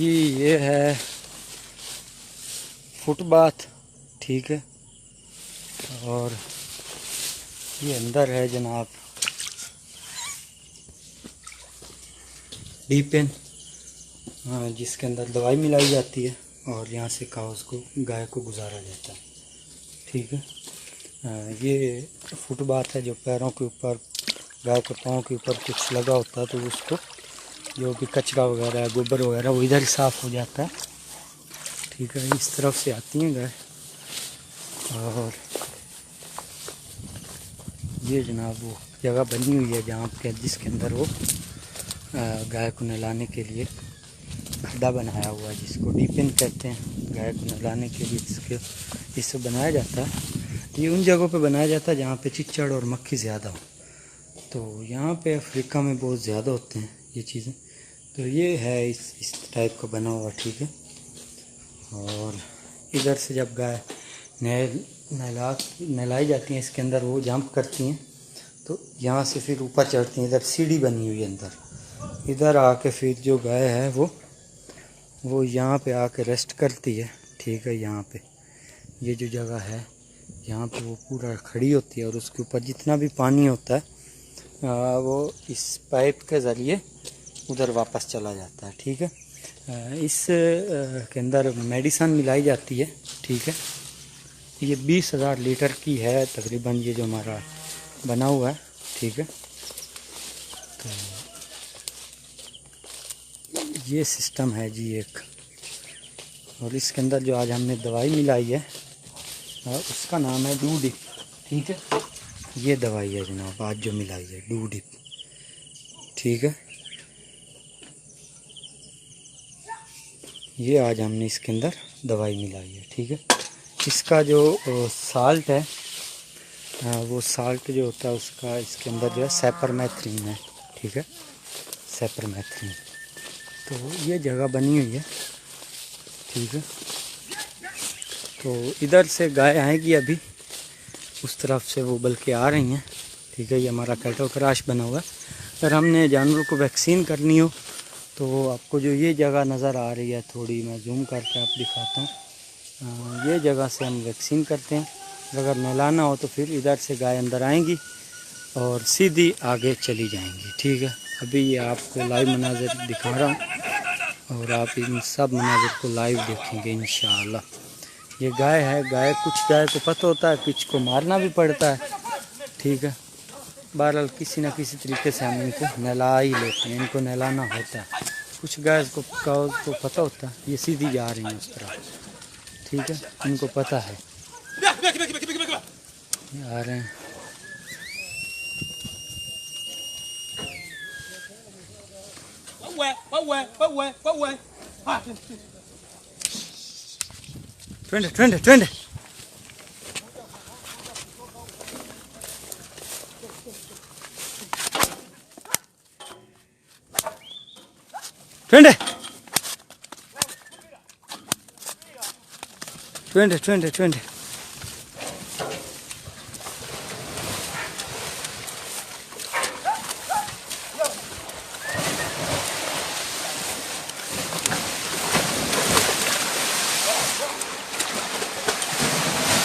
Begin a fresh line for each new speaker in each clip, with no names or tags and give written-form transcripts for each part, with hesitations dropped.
जी ये है फुटबाथ, ठीक है। और ये अंदर है जनाब डीपेन, जिसके अंदर दवाई मिलाई जाती है और यहाँ से काउस को गाय को गुजारा जाता है, ठीक है। ये फुटबाथ है जो पैरों के ऊपर, गाय के पाँव के ऊपर कुछ लगा होता है तो उसको जो भी कचरा वगैरह है, गोबर वगैरह, वो इधर ही साफ़ हो जाता है, ठीक है। इस तरफ से आती हैं गाय। और ये जनाब वो जगह बनी हुई है जहाँ पे, जिसके अंदर वो गाय को नहलाने के लिए खड्डा बनाया हुआ है, जिसको डीपेन कहते हैं। गाय को नहलाने के लिए इससे बनाया जाता है। ये उन जगहों पे बनाया जाता है जहाँ पे चिच्चड़ और मक्खी ज़्यादा हो। तो यहाँ पे अफ्रीका में बहुत ज़्यादा होते हैं ये चीज़ें। तो ये है इस टाइप का बना हुआ, ठीक है। और इधर से जब गाय नहलाई जाती हैं, इसके अंदर वो जंप करती हैं तो यहाँ से फिर ऊपर चढ़ती हैं। इधर सीढ़ी बनी हुई है अंदर, इधर आके फिर जो गाय है वो यहाँ पे आके रेस्ट करती है, ठीक है। यहाँ पे ये जो जगह है यहाँ पे वो पूरा खड़ी होती है और उसके ऊपर जितना भी पानी होता है वो इस पाइप के ज़रिए उधर वापस चला जाता है, ठीक है। इस के अंदर मेडिसन मिलाई जाती है, ठीक है। ये 20,000 लीटर की है तकरीबन, ये जो हमारा बना हुआ है, ठीक है। तो ये सिस्टम है जी एक। और इसके अंदर जो आज हमने दवाई मिलाई है उसका नाम है डू-डिप, ठीक है। ये दवाई है जनाब आज जो मिलाई है, डू-डिप, ठीक है। ये आज हमने इसके अंदर दवाई मिलाई है, ठीक है। इसका जो साल्ट है वो साल्ट जो होता है उसका इसके अंदर जो है सैपरमेथ्रिन है, ठीक है, सैपरमेथ्रिन। तो ये जगह बनी हुई है, ठीक है। तो इधर से गाय आएगी अभी, उस तरफ से वो बल्कि आ रही हैं, ठीक है। ये हमारा कैटल क्रॉस बना हुआ है। अगर हमने जानवरों को वैक्सीन करनी हो तो आपको जो ये जगह नज़र आ रही है, थोड़ी मैं जूम करके आप दिखाता हूँ, ये जगह से हम वैक्सीन करते हैं। अगर नहलाना हो तो फिर इधर से गाय अंदर आएंगी और सीधी आगे चली जाएंगी, ठीक है। अभी ये आपको लाइव मनाज़र दिखा रहा हूँ और आप इन सब मनाज़र को लाइव देखेंगे इंशाअल्लाह। ये गाय है, कुछ गाय को पता होता है, कुछ को मारना भी पड़ता है, ठीक है। बहरहाल किसी न किसी तरीके से हम इनको नहला ही लेते हैं, इनको नहलाना होता है। कुछ गाय को पता होता है, ये सीधी जा रही हैं उस तरह, ठीक है, इनको पता है, आ रहे हैं। ट्वेंटे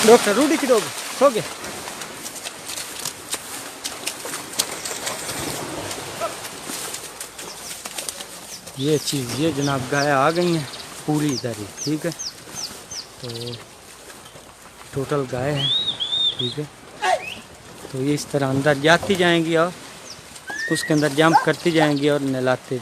डॉक्टर रूडी की डॉग सो गया। ये चीज़, ये जनाब गाय आ गई हैं पूरी इधर ही, ठीक है। तो टोटल गाय है, ठीक है। तो ये इस तरह अंदर जाती जाएंगी और उसके अंदर जंप करती जाएंगी और नहलाते।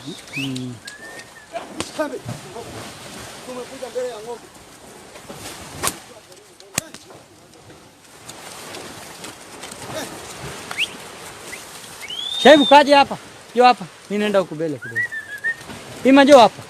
Saya buka aja apa? Yo apa? Ini nenda aku belok dulu. Ima jo apa?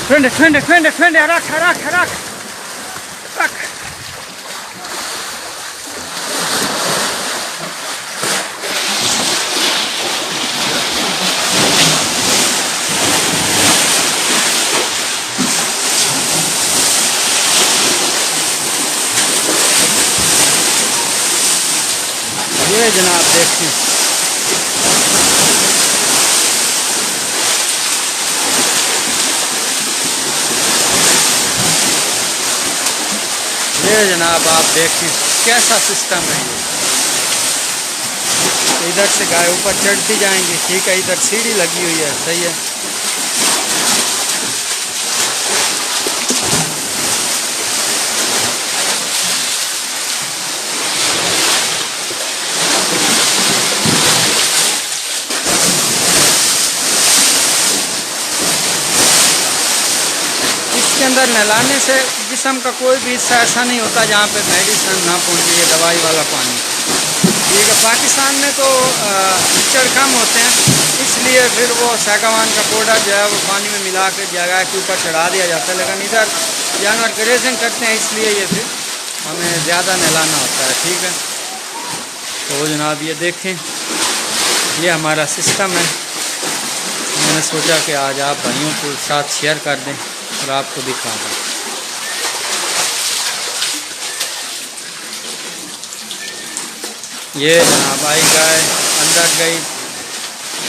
Twende, twende, twende, twende, haraka, haraka, haraka. Haraka. ये जनाब देखिए, ये जनाब आप देखें कैसा सिस्टम है ये। इधर से गाय ऊपर चढ़ती जाएंगी, ठीक है, इधर सीढ़ी लगी हुई है, सही है। इसके अंदर नहलाने से जिस्म का कोई भी हिस्सा ऐसा नहीं होता जहाँ पे मेडिसिन ना पहुँचे, ये दवाई वाला पानी, ठीक है। पाकिस्तान में तो कीचड़ कम होते हैं, इसलिए फिर वो सागवान का पाउडर जो है वो पानी में मिला के जगह के ऊपर चढ़ा दिया जाता है, लेकिन इधर जानवर ग्रेजिंग करते हैं, इसलिए ये फिर हमें ज़्यादा नहलाना होता है, ठीक है। तो जनाब ये देखें, ये हमारा सिस्टम है। मैंने सोचा कि आज आप भाइयों को साथ शेयर कर दें और आपको दिखा दें। ये जनाब आई गाय अंदर गई।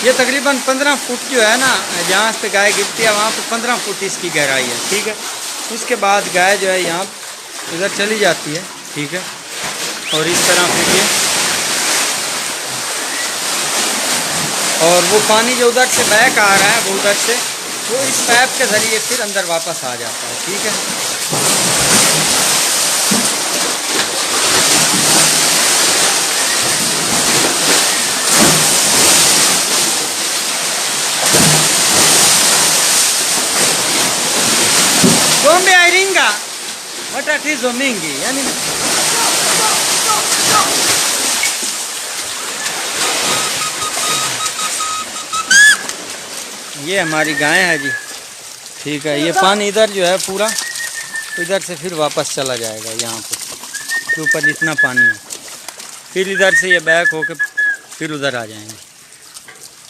ये तकरीबन 15 फुट जो है ना, जहाँ पे गाय गिरती है वहाँ पे 15 फुट इसकी गहराई है, ठीक है। उसके बाद गाय जो है यहाँ इधर चली जाती है, ठीक है। और इस तरह फिर ये, और वो पानी जो उधर से बैक आ रहा है वो उधर से वो इस पाइप के ज़रिए फिर अंदर वापस आ जाता है, ठीक है। Zombie airinga matatizo mingi yani, ये हमारी गाय है जी, ठीक है। ये पानी इधर जो है पूरा इधर से फिर वापस चला जाएगा यहाँ पे ऊपर जितना पानी है, फिर इधर से ये बैक होके फिर उधर आ जाएंगे।